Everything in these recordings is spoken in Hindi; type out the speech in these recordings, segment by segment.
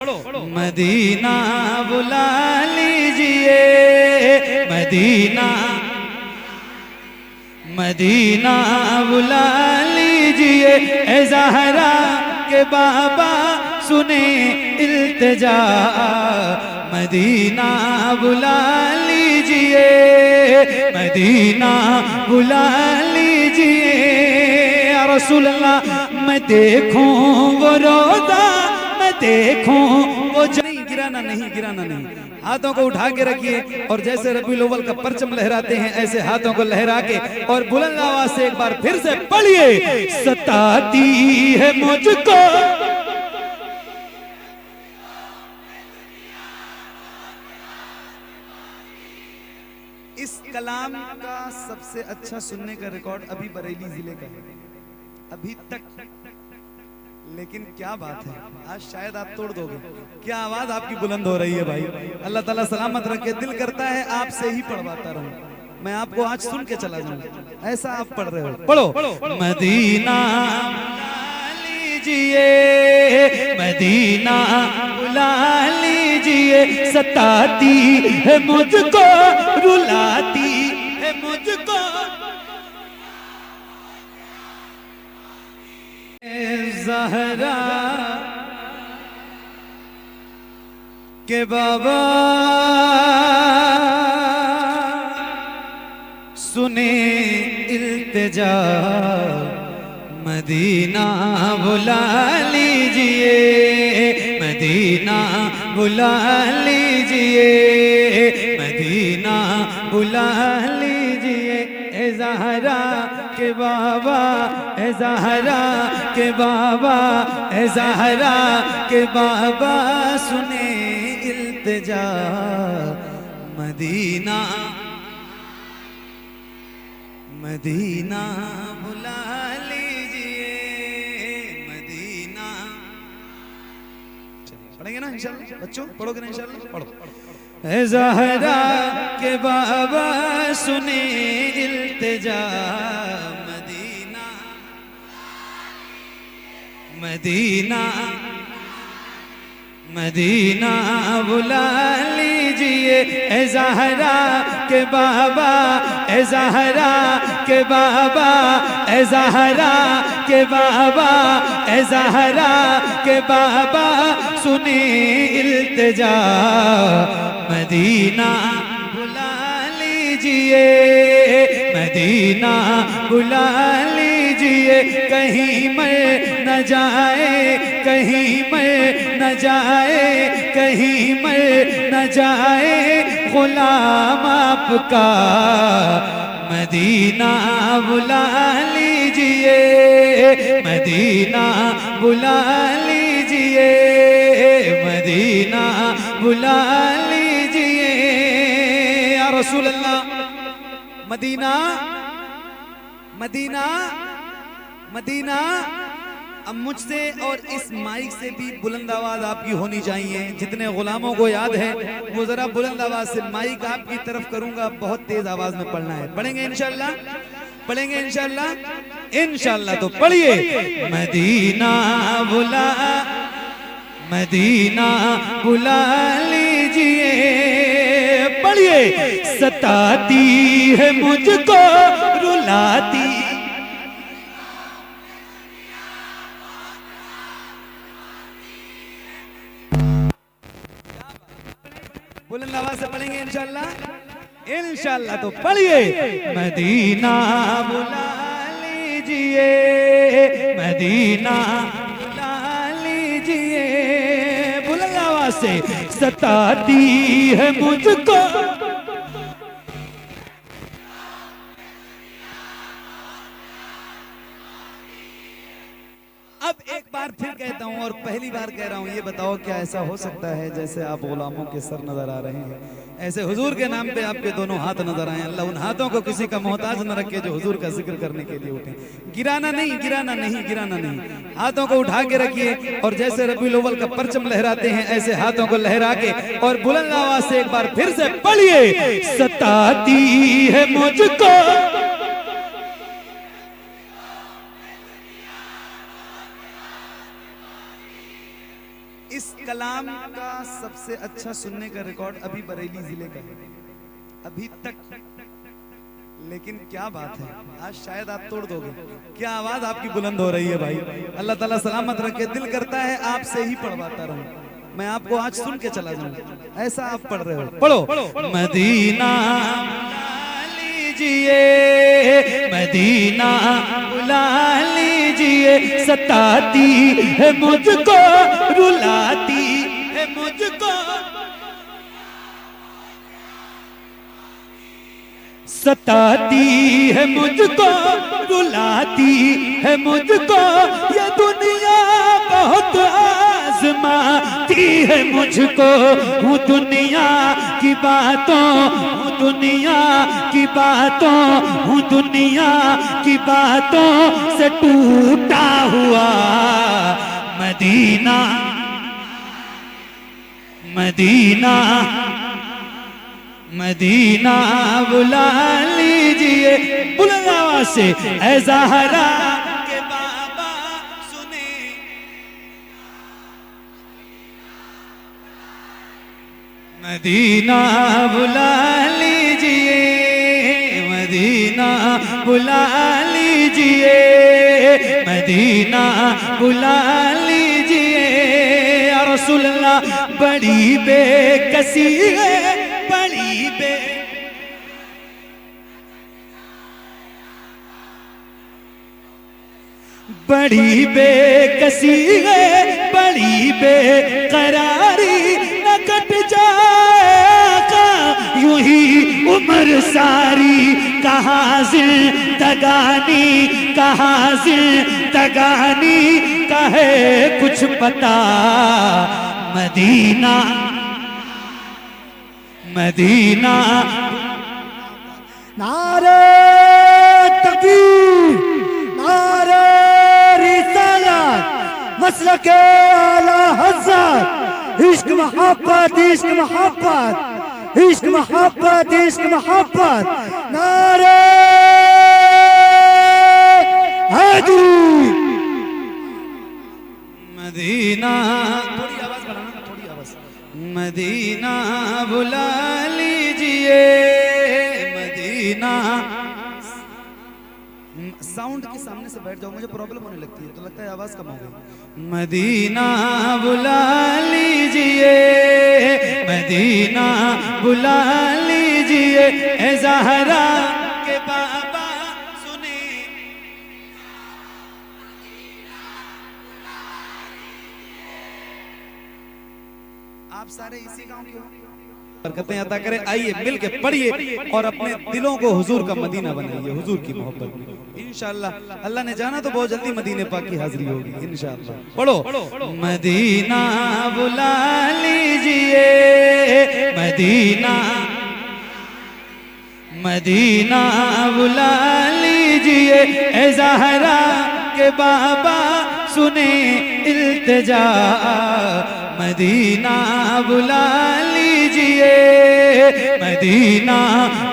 मदीना बुला लीजिए, मदीना मदीना बुला लीजिए, ए ज़हरा के बाबा सुने इल्तिजा। मदीना बुला लीजिए, मदीना बुला लीजिए। या रसूल अल्लाह, मैं देखूं वो रोज़ा, मैं देखूं वो नहीं गिराना नहीं, गिराना नहीं। हाथों को उठा के रखिए और जैसे रबीउल अव्वल का परचम लहराते हैं ऐसे हाथों को लहरा के और बुलंद आवाज से एक बार फिर से पढ़िए, सताती है मुझको इस कलाम का सबसे अच्छा सुनने का रिकॉर्ड अभी बरेली जिले का है अभी तक। लेकिन क्या बात है, आज शायद आप तोड़ दोगे। क्या आवाज आपकी बुलंद हो रही है भाई। अल्लाह ताला सलामत रखे। दिल करता है आपसे ही पढ़वाता रहूं, मैं आपको आज सुन के चला जाऊं, ऐसा आप पढ़ रहे हो। पढ़ो, मदीना बुला लीजिए, मदीना बुला लीजिए, सताती है मुझको, रुलाती है मुझको। ज़हरा के बाबा सुने इल्तिजा, मदीना बुला लीजिए, मदीना बुला लीजिए, मदीना बुला लीजिए, ए ज़हरा के बाबा, ए ज़हरा के बाबा, ए ज़हरा के बाबा सुने इल्तिजा। मदीना मदीना बुला लीजिए, मदीना। पढ़ेंगे ना इंशाल्लाह बच्चों, पढ़ोगे ना इंशाल्लाह? पढ़ो। ए ज़हरा के बाबा सुने इल्तिजा, मदीना मदीना मदीना बुला लीजिए, ए ज़हरा के बाबा, ए ज़हरा के बाबा, ए ज़हरा के बाबा, ए ज़हरा के बाबा सुने इल्तिजा। मदीना बुला लीजिए, मदीना बुला लीजिए, कहीं मर न जाए, कहीं मर न जाए, कहीं मर न जाए गुलाम आपका। मदीना बुला लीजिए, मदीना बुला लीजिए, मदीना बुला लीजिए। या रसूल अल्लाह, मदीना मदीना मदीना। अब मुझसे और इस माइक से भी बुलंद आवाज आपकी होनी चाहिए। जितने गुलामों को याद है वो जरा बुलंद आवाज से, माइक आपकी तरफ करूंगा, बहुत तेज आवाज में पढ़ना है। पढ़ेंगे इंशाल्लाह, पढ़ेंगे इंशाल्लाह, इंशाल्लाह। तो पढ़िए, मदीना बुला, मदीना बुला लीजिए, पढ़िए, सताती है मुझको, रुलाती। बुलंद आवाज से पढ़ेंगे इंशाल्लाह, इंशाल्लाह। तो पढ़िए, मदीना बुला लीजिए, मदीना बुला लीजिए, बुलंद आवाज से, सताती है मुझको। अब एक बार फिर कहता हूँ और पहली बार कह रहा हूँ, ये बताओ क्या ऐसा हो सकता है जैसे आप गुलामों के सर नजर आ रहे हैं, ऐसे हुजूर के नाम पे आपके दोनों हाथ नजर आए। अल्लाह उन हाथों को किसी का मोहताज न रखे जो हुजूर का जिक्र करने के लिए उठे। गिराना नहीं, गिराना नहीं, गिराना नहीं। हाथों को उठा के रखिए और जैसे रबीउल अव्वल का परचम लहराते हैं ऐसे हाथों को लहरा के और बुलंद आवाज से एक बार फिर से पढ़िए, सताती है मुझको। इस कला कलाम का सबसे अच्छा सुनने का रिकॉर्ड अभी बरेली जिले का है अभी तक। लेकिन क्या बात है, आज शायद आप तोड़ दोगे। क्या आवाज आपकी बुलंद हो रही है भाई। अल्लाह ताला सलामत रखे। दिल करता है आपसे ही पढ़वाता रहूं, मैं आपको आज सुन के चला जाऊं, ऐसा आप पढ़ रहे हो। पढ़ो। मदीना लीजिए, मदीना बुला लीजिए, सताती है मुझको, रुलाती है मुझको, सताती है मुझको, रुलाती है मुझको, ये दुनिया बहुत आजमाती है मुझको। हूँ दुनिया की बातों, हूँ दुनिया की बातों, हूँ दुनिया की बातों से टूटा हुआ। मदीना मदीना मदीना बुला लीजिए, बुलंद आवाज से ऐ ज़हरा के बाबा सुने। मदीना बुला लीजिए, मदीना बुला लीजिए, मदीना बुला लीजिए। या रसूल अल्लाह बड़ी बेकसी है, बड़ी बेकसी है, बड़ी बेकरारी, न कट जाएगा यूं ही उम्र सारी। कहाँ जिंदगानी, कहाँ जिंदगानी, कहे कुछ पता। मदीना मदीना नारे तकबीर, नारे रिसालत, मसलके आला हज़रत। इश्क मोहब्बत, इश्क मोहब्बत, इश्क मोहब्बत, इश्क मोहब्बत। नारे हैदरी। मदीना, थोड़ी आवाज बढ़ाना, थोड़ी आवाज। मदीना बुला लीजिए, मदीना। साउंड के सामने से बैठ जाओ, मुझे प्रॉब्लम होने लगती है, तो लगता है आवाज कम हो गई। मदीना बुला लीजिए, मदीना बुला लीजिए, ऐ ज़हरा के बाबा सुने। आप सारे इसी गांव के हो, बरकतें अता करे। आइए मिलके पढ़िए और अपने दिलों को हुजूर का मदीना बनाइए, हुजूर की मोहब्बत में। इंशाअल्लाह अल्लाह ने जाना तो बहुत जल्दी मदीने पाक की हाजिरी होगी इंशाअल्लाह। पढ़ो। मदीना बुला लीजिए, मदीना मदीना बुला लीजिए, ऐ ज़हरा के बाबा सुने इल्तिजा। मदीना बुला लीजिए, मदीना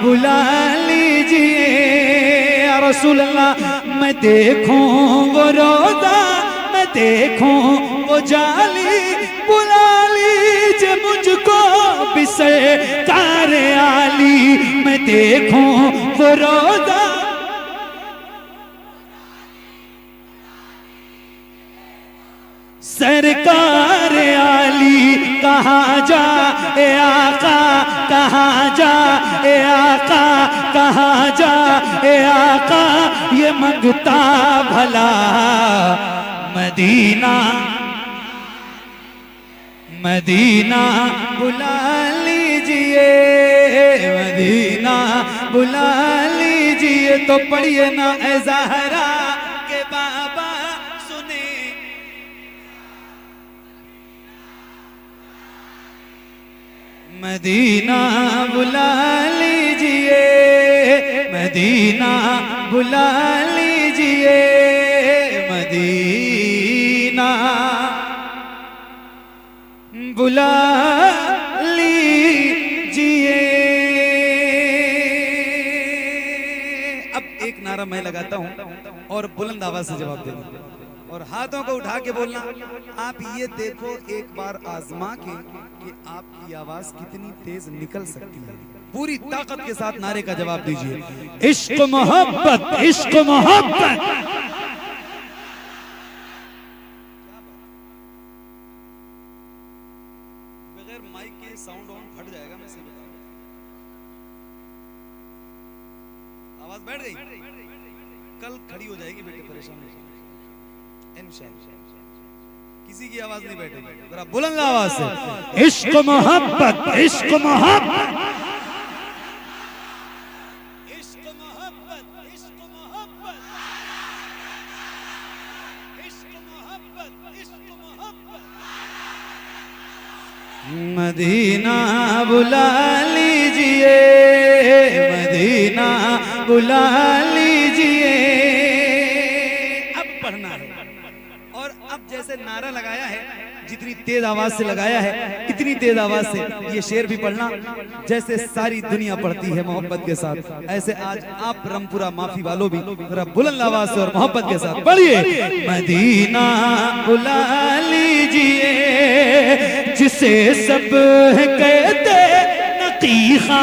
बुला लीजिए। या रसूल अल्लाह मैं देखूं वो रोज़ा, मैं देखूं वो जाली, बुला लीजिए मुझको बिसरकार आली। मैं देखूं वो रोज़ा, सरकार आली। कहाँ जा ए आका, कहाँ जा ए आका, कहाँ जा ए आका, ये मंगता भला। मदीना मदीना बुला लीजिए, मदीना बुला लीजिए। तो पढ़िए ना ऐ ज़हरा के बाबा सुने। मदीना बुला लीजिए, मदीना बुला लीजिए, मदीना बुला लीजिए। अब एक नारा मैं लगाता हूं और बुलंद आवाज से जवाब देना। और हाथों को उठा के बोलना, आप ये देखो एक बार आजमा के कि आपकी आवाज कितनी तेज निकल सकती है। पूरी ताकत के साथ नारे का जवाब दीजिए, इश्क मोहब्बत, इश्क मोहब्बत। बगैर माइक के साउंड ऑन फट जाएगा, मैं सही बता रहा हूं। आवाज बैठ गई, कल खड़ी हो जाएगी बेटे, परेशान हो इंशाल्लाह। किसी की आवाज नहीं बैठेगी, जरा बुलंद आवाज से, इश्क मोहब्बत, इश्क मोहब्बत, इश्क मोहब्बत, इश्क मोहब्बत, इश्क मोहब्बत, इश्क मोहब्बत। मदीना बुला लीजिए, मदीना बुला लीजिए। अब पढ़ना है, और अब जैसे नारा लगाया है, जितनी तेज आवाज से लगाया है, इतनी तेज आवाज से ये शेर भी पढ़ना जैसे सारी दुनिया पढ़ती है मोहब्बत के साथ। ऐसे आज आप रमपुरा माफी वालों भी जरा बुलंद आवाज से और मोहब्बत के साथ पढ़िए, मदीना बुला लीजिए, जिसे सब कहते नकीहा,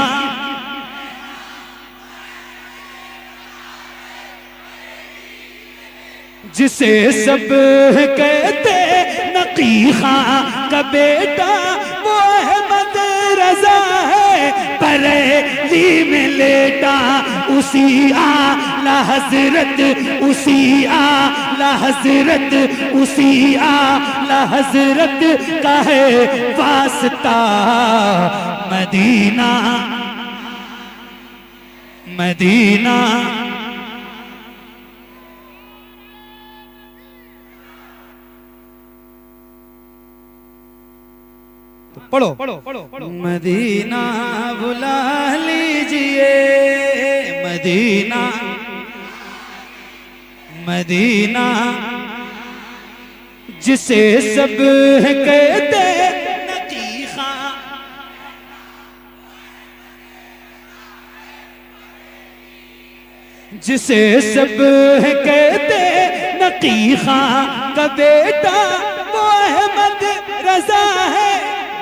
जिसे सब कहते नकीहा का बेटा वो अहमद रजा है, बरेली में लेटा उसी आला हजरत, उसी आला हजरत, उसी आला हजरत का है वास्ता। मदीना मदीना पढ़ो, मदीना बुला लीजिए, मदीना मदीना, जिसे सब कहते नकीहा, जिसे सब कहते नकीहा का बेटा वो अहमद रजा है,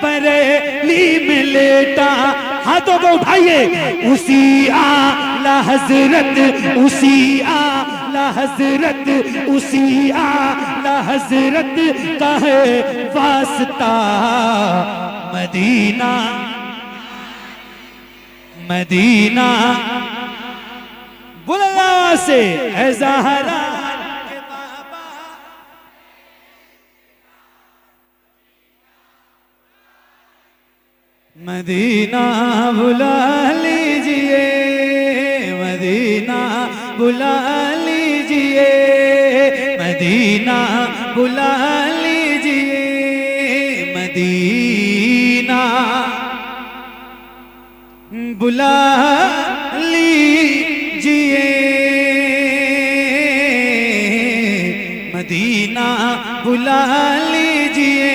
बरेली में लेटा। हाथों को उठाइए, उसी आला हजरत, उसी आला हजरत, उसी आला हजरत का है वास्ता। मदीना मदीना बुलंद से ऐ ज़हरा के बाबा, मदीना बुला लीजिए, मदीना बुला लीजिए, मदीना बुला लीजिए, मदीना बुला लीजिए, मदीना बुला लीजिए।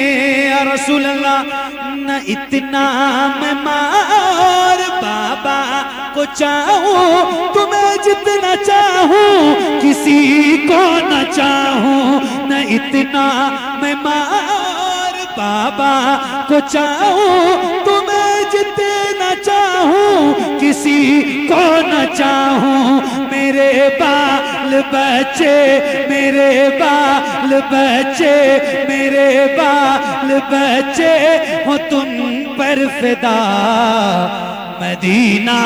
या रसूल अल्लाह, न इतना मैं मार बाबा को चाहूं, तुम्हें जितना चाहूं किसी को न चाहूं। न इतना मैं मार बाबा को चाहूं, तुम्हें जितना चाहूं किसी को न चाहूं। मेरे बाल बच्चे, मेरे बाल बच्चे, मेरे बाल बच्चे हो तुम पर फिदा। मदीना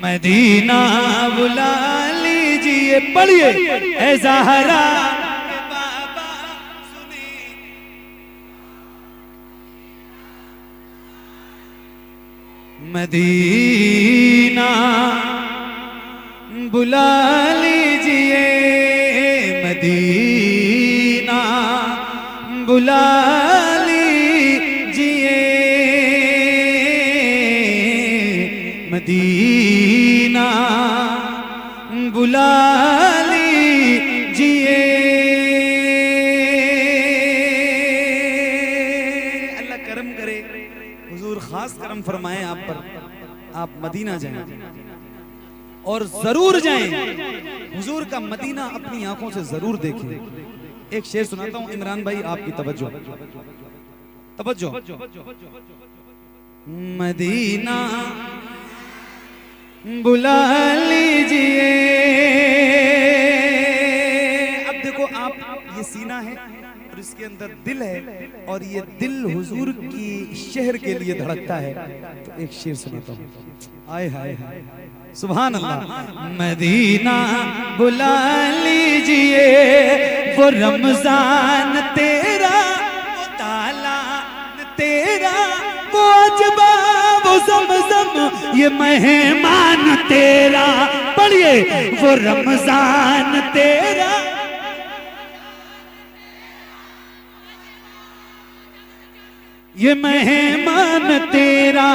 मदीना बुला लीजिए। पढ़िए, ऐ ज़हरा के बाबा सुने, मदीना बुला लीजिए, मदीना बुला लीजिए, मदीना बुला लीजिए। अल्लाह करम करे, हुजूर खास करम फरमाए आप पर, आप मदीना जाएं। और जरूर जाएं, हुजूर का मदीना अपनी आंखों से जरूर देखें। एक शेर सुनाता हूं इमरान भाई, आपकी तवज्जो तवज्जो। मदीना बुला लीजिए। अब देखो आप, ये सीना है और इसके अंदर दिल है, और ये दिल हुजूर की शहर के लिए धड़कता है। तो एक शेर सुनाता हूं। आय हाय हाय, सुभान अल्लाह। मदीना बुला लीजिए, वो रमजान तेरा, वो तालान तेरा, वो अजबा, वो ज़मज़म, ये मेहमान तेरा। पढ़िए, वो रमजान तेरा, ये मेहमान तेरा,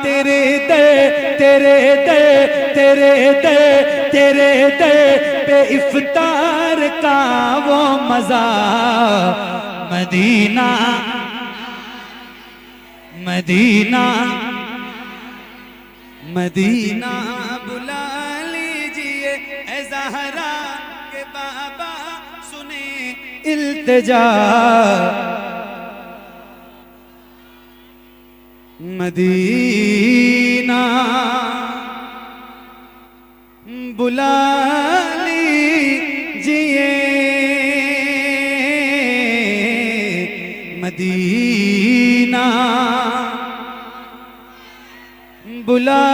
तेरे दे, तेरे दे, तेरे दे, तेरे दे पे इफ्तार का वो मजा। मदीना मदीना मदीना बुला लीजिए, ऐ ज़हरा के बाबा सुने इल्तिजा। मदीना बुला लीजिए, मदीना बुला